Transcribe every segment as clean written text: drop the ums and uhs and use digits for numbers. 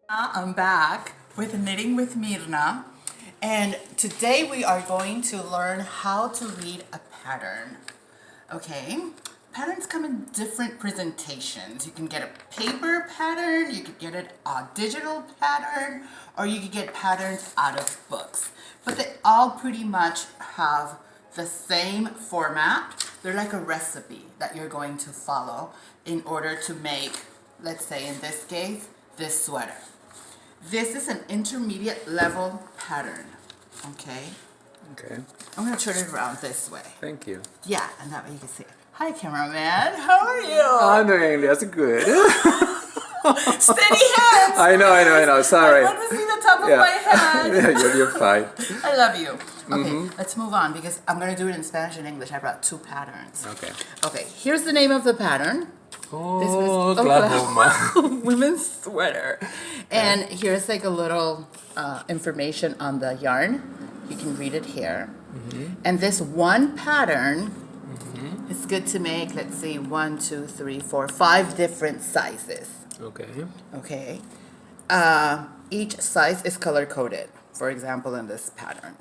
I'm back with Knitting with Mirna, and today we are going to learn how to read a pattern. Okay, patterns come in different presentations. You can get a paper pattern, you could get a digital pattern, or you could get patterns out of books. But they all pretty much have the same format. They're like a recipe that you're going to follow in order to make, let's say in this case, this sweater. This is an intermediate level pattern, okay? Okay. I'm gonna turn it around this way. Thank you. Yeah, and that way you can see it. Hi, cameraman. How are you? I'm doing that's good. Steady hands. I know. Sorry. I want to see the top of my head. Yeah, you're fine. I love you. Okay, let's move on because I'm gonna do it in Spanish and English. I brought two patterns. Okay. Okay, here's the name of the pattern. Oh, Oklahoma. Women's sweater. And here's like a little information on the yarn. You can read it here. And this one pattern is good to make, let's see, 1, 2, 3, 4, 5 different sizes. Okay. Okay. Each size is color coded, for example, in this pattern.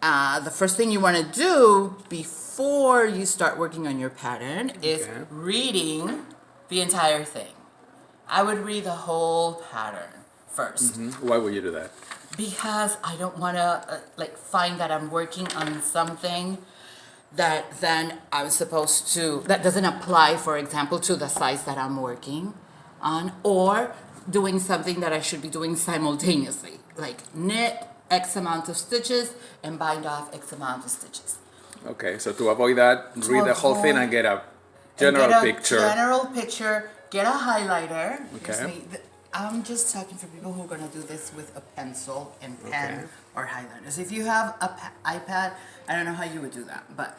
The first thing you want to do before you start working on your pattern is reading the entire thing. I would read the whole pattern first. Why would you do that? Because I don't want to find that I'm working on something that then I'm supposed to, that doesn't apply, for example, to the size that I'm working on, or doing something that I should be doing simultaneously, like knit X amount of stitches and bind off X amount of stitches. Okay, so to avoid that, read the whole thing and get a general picture. Get a highlighter. Okay. I'm just talking for people who are going to do this with a pencil and pen or highlighters. If you have an iPad, I don't know how you would do that, but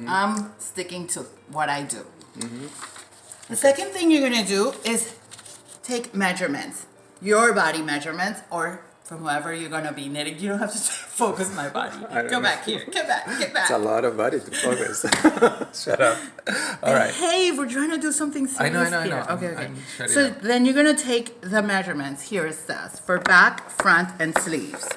I'm sticking to what I do. The second thing you're going to do is take measurements, your body measurements, or from whoever you're going to be knitting. You don't have to focus my body. Go back here. Get back. It's a lot of body to focus. Shut up. All right. Hey, we're trying to do something serious I know. here. Okay. I'm So then you're going to take the measurements. Here it says for back, front, and sleeves.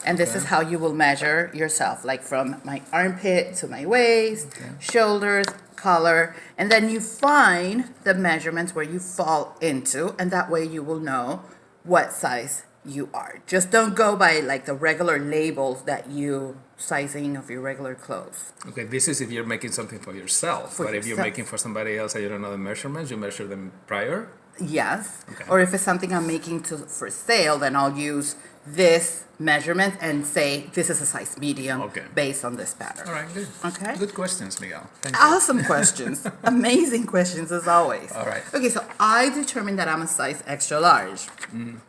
And this is how you will measure yourself, like from my armpit to my waist, shoulders, collar, and then you find the measurements where you fall into, and that way you will know what size you are. Just don't go by like the regular labels that you sizing of your regular clothes. Okay, this is if you're making something for yourself. But if you're making for somebody else and you don't know the measurements, you measure them prior? Yes. Okay. Or if it's something I'm making for sale, then I'll use this measurement and say this is a size medium based on this pattern. All right, good. Okay. Good questions, Miguel. Thank you. Awesome questions. Amazing questions as always. All right. Okay, so I determined that I'm a size extra large.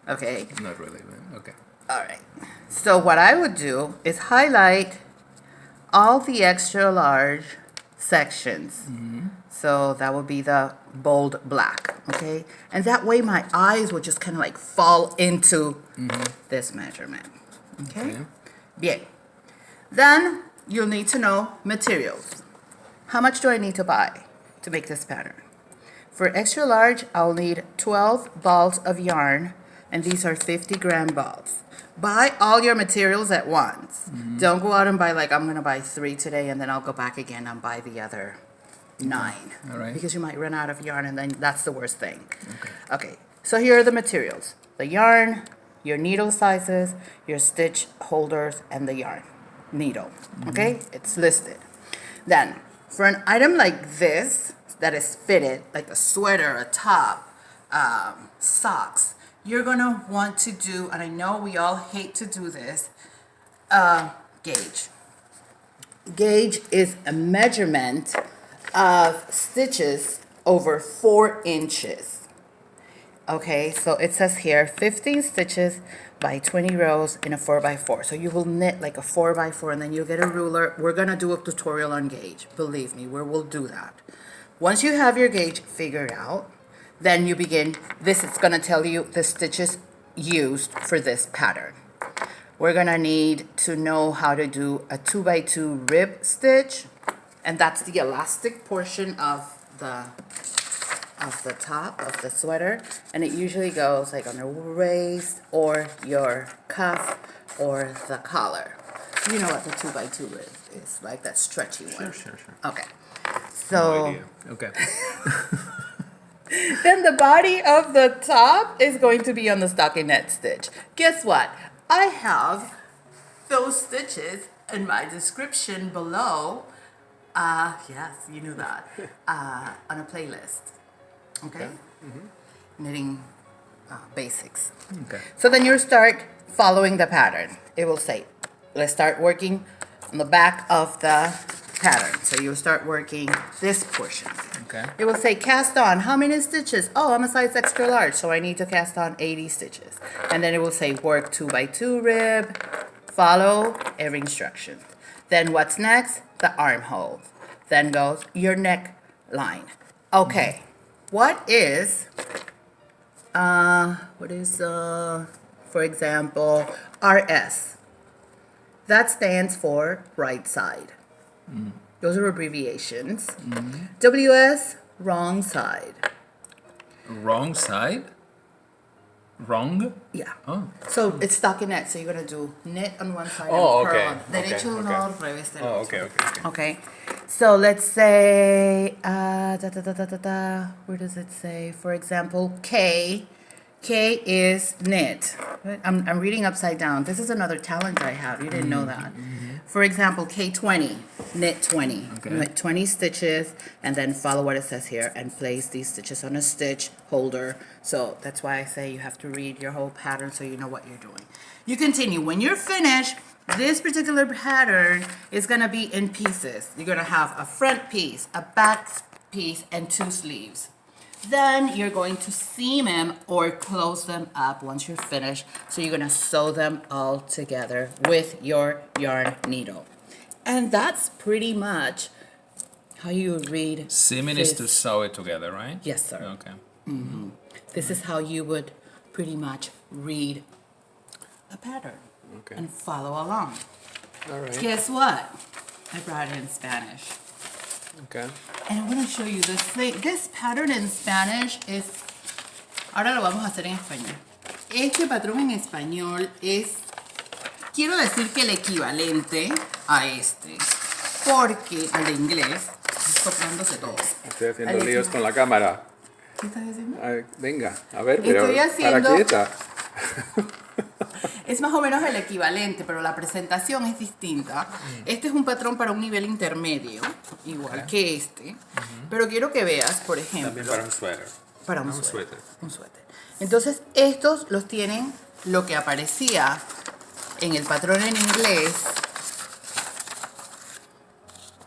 Okay. Not really, but okay. All right. So what I would do is highlight all the extra large sections. So that would be the bold black, okay? And that way my eyes would just kind of like fall into this measurement, okay? Bien. Then you'll need to know materials. How much do I need to buy to make this pattern? For extra large, I'll need 12 balls of yarn, and these are 50-gram balls. Buy all your materials at once. Don't go out and buy like, I'm gonna buy 3 today and then I'll go back again and buy the other 9. All right. Because you might run out of yarn and then that's the worst thing. Okay, so here are the materials. The yarn, your needle sizes, your stitch holders, and the yarn needle, okay? It's listed. Then, for an item like this that is fitted, like a sweater, a top, socks, you're gonna want to do, and I know we all hate to do this, gauge. Gauge is a measurement of stitches over 4 inches. Okay, so it says here 15 stitches by 20 rows in a 4x4. So you will knit like a 4x4 and then you'll get a ruler. We're gonna do a tutorial on gauge. Believe me, we'll do that. Once you have your gauge figured out, then you begin, this is gonna tell you the stitches used for this pattern. We're gonna need to know how to do a 2x2 rib stitch, and that's the elastic portion of the of the top of the sweater, and it usually goes like on the waist or your cuff or the collar. You know what the 2x2 is like that stretchy one. Sure. Okay. No So idea. Okay. then the body of the top is going to be on the stockinette stitch. Guess what? I have those stitches in my description below. Yes, you knew that. On a playlist. Okay? Knitting basics. Okay. So then you start following the pattern. It will say, let's start working on the back of the pattern. So you start working this portion. Okay. It will say cast on. How many stitches? Oh, I'm a size extra large, so I need to cast on 80 stitches. And then it will say work 2x2 rib. Follow every instruction. Then what's next? The armhole. Then goes your neckline. Okay. What is, for example, RS? That stands for right side. Those are abbreviations. WS, wrong side. Wrong side? Wrong? Yeah. Oh. So it's stockinette, so you're going to do knit on one side Oh, and purl okay. on derecho Okay, uno, okay. revés del Oh, otro. okay. Okay. So let's say, where does it say? For example, K. K is knit. I'm reading upside down. This is another talent I have. You didn't know that. For example, K20, knit 20. Okay. Knit 20 stitches and then follow what it says here and place these stitches on a stitch holder. So that's why I say you have to read your whole pattern so you know what you're doing. You continue. When you're finished, this particular pattern is going to be in pieces. You're going to have a front piece, a back piece, and 2 sleeves. Then you're going to seam them or close them up once you're finished. So you're going to sew them all together with your yarn needle. And that's pretty much how you would read. Seaming is to sew it together, right? Yes, sir. Okay. This is how you would pretty much read a pattern Okay. and follow along. All right. Guess what? I brought it in Spanish. Okay. And I'm going to show you this thing. This pattern in Spanish is... Ahora lo vamos a hacer en español. Este patrón en español es... Quiero decir que el equivalente a este. Porque al de inglés... Soplándose todo. Estoy haciendo líos con la cámara. ¿Qué estás haciendo? Ay, venga, a ver, pero Estoy haciendo- para quieta. Es más o menos el equivalente, pero la presentación es distinta. Este es un patrón para un nivel intermedio, igual que este. Pero quiero que veas, por ejemplo... También para un suéter. Para un Un suéter. suéter. Un suéter. Entonces, estos los tienen lo que aparecía en el patrón en inglés,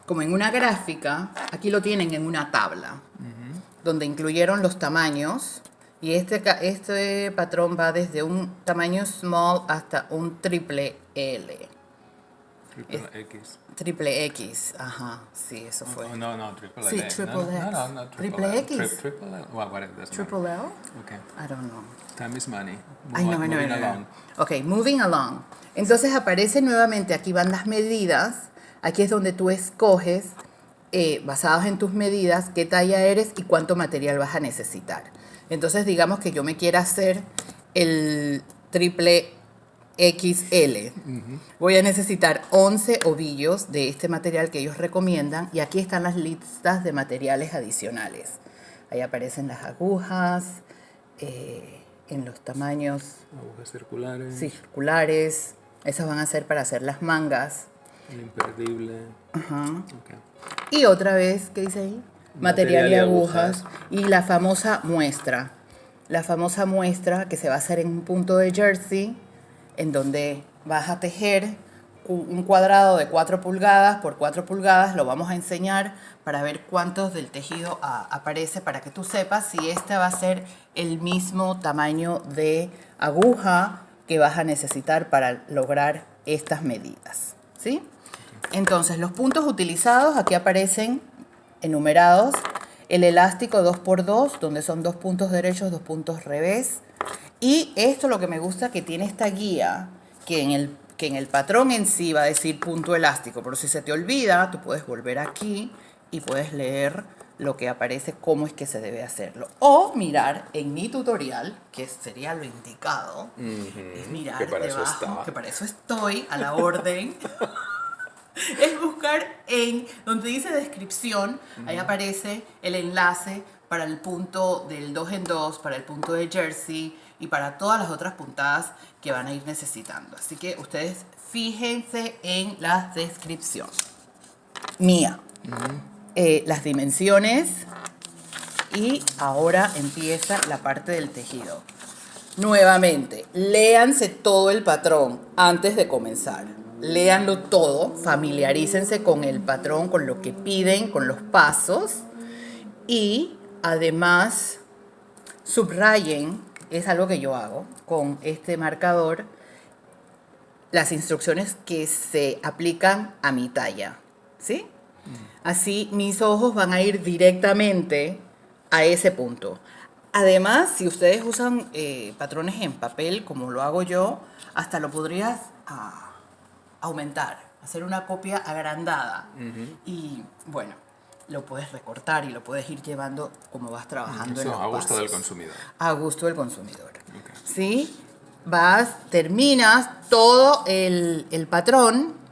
como en una gráfica. Aquí lo tienen en una tabla, donde incluyeron los tamaños. Y este patrón va desde un tamaño small hasta un triple L. Triple X. Triple X, ajá, sí, eso fue. Oh, no, triple Sí, L. triple no, X. no, Triple L. X. Triple L. Well, what is this? Triple L? Okay. I don't know. Time is money. I know. Moving along. Ok, moving along. Entonces aparece nuevamente, aquí van las medidas. Aquí es donde tú escoges, basados en tus medidas, qué talla eres y cuánto material vas a necesitar. Entonces digamos que yo me quiera hacer el triple XL. Voy a necesitar 11 ovillos de este material que ellos recomiendan. Y aquí están las listas de materiales adicionales. Ahí aparecen las agujas, en los tamaños Agujas circulares. circulares. Esas van a ser para hacer las mangas. El imperdible. Ajá. Okay. Y otra vez, ¿qué dice ahí? Material y agujas. Y la famosa muestra. La famosa muestra que se va a hacer en un punto de jersey, en donde vas a tejer un cuadrado de 4 pulgadas por 4 pulgadas. Lo vamos a enseñar para ver cuántos del tejido aparece, para que tú sepas si este va a ser el mismo tamaño de aguja que vas a necesitar para lograr estas medidas, ¿sí? Entonces, los puntos utilizados aquí aparecen enumerados. El elástico 2x2, donde son 2 puntos derechos, 2 puntos revés. Y esto lo que me gusta que tiene esta guía, que en el patrón en sí va a decir punto elástico, pero si se te olvida, tú puedes volver aquí y puedes leer lo que aparece, cómo es que se debe hacerlo. O mirar en mi tutorial, que sería lo indicado, es mirar que para eso debajo, está. que para eso estoy, a la orden. Es buscar en donde dice descripción, ahí aparece el enlace para el punto del 2 en 2, para el punto de jersey y para todas las otras puntadas que van a ir necesitando. Así que ustedes fíjense en la descripción mía. Las dimensiones y ahora empieza la parte del tejido. Nuevamente, léanse todo el patrón antes de comenzar. Léanlo todo, familiarícense con el patrón, con lo que piden, con los pasos y además subrayen, es algo que yo hago con este marcador, las instrucciones que se aplican a mi talla, ¿sí? Así mis ojos van a ir directamente a ese punto. Además, si ustedes usan patrones en papel, como lo hago yo, hasta lo podrías aumentar, hacer una copia agrandada. Y bueno, lo puedes recortar y lo puedes ir llevando como vas trabajando en Eso los a gusto pasos. del consumidor. A gusto del consumidor. Okay. ¿Sí? Terminas todo el patrón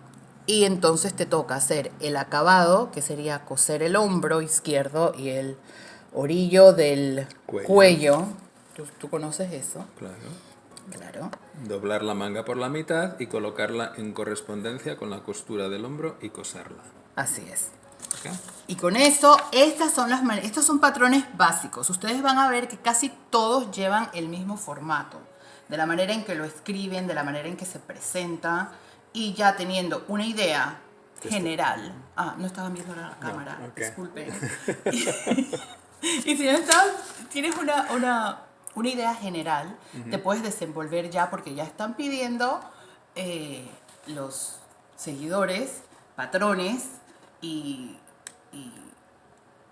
y entonces te toca hacer el acabado, que sería coser el hombro izquierdo y el orillo del cuello. ¿Tú conoces eso? Claro. Claro. Doblar la manga por la mitad y colocarla en correspondencia con la costura del hombro y coserla. Así es. ¿Okay? Y con eso, estos son patrones básicos. Ustedes van a ver que casi todos llevan el mismo formato. De la manera en que lo escriben, de la manera en que se presenta. Y ya teniendo una idea general. No estaban viendo la cámara, No, ok. disculpen. Y si no tienes una idea general, te puedes desenvolver ya porque ya están pidiendo los seguidores, patrones y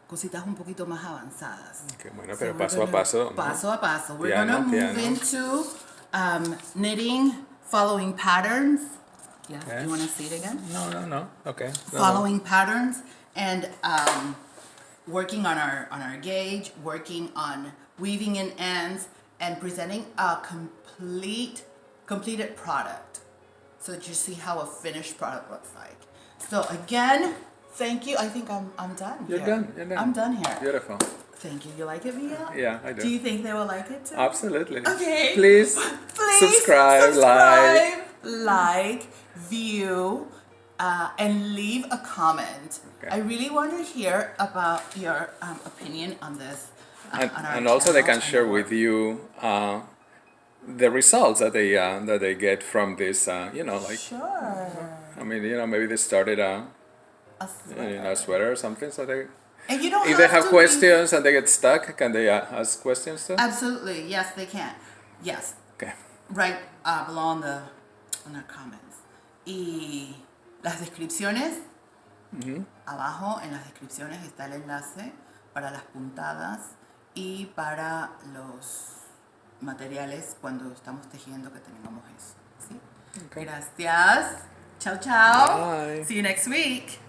cositas un poquito más avanzadas. Okay, bueno, pero paso a paso, ¿no? Paso a paso. We're Piano, gonna move piano. into knitting, following patterns. Yeah, Okay. you want to see it again? No. Okay. No, Following patterns and working on our gauge, working on weaving in ends, and presenting a completed product, so that you see how a finished product looks like. So again, thank you. I think I'm done. You're here. done. You're done. I'm done here. Beautiful. Thank you. You like it, Mia? Yeah, I do. Do you think they will like it too? Absolutely. Okay. Please subscribe, like, view, and leave a comment. Okay. I really want to hear about your opinion on this. On our And also they channel can share and with you the results that they get from this. Like Sure. I mean, maybe they started A a sweater. sweater or something. So And you don't if they have to questions and they get stuck, can they ask questions too? Absolutely. Yes, they can. Yes. Okay. Right below on the comments. Y las descripciones, abajo en las descripciones está el enlace para las puntadas y para los materiales cuando estamos tejiendo que tengamos eso. ¿Sí? Okay. Gracias. Chao, chao. Bye. See you next week.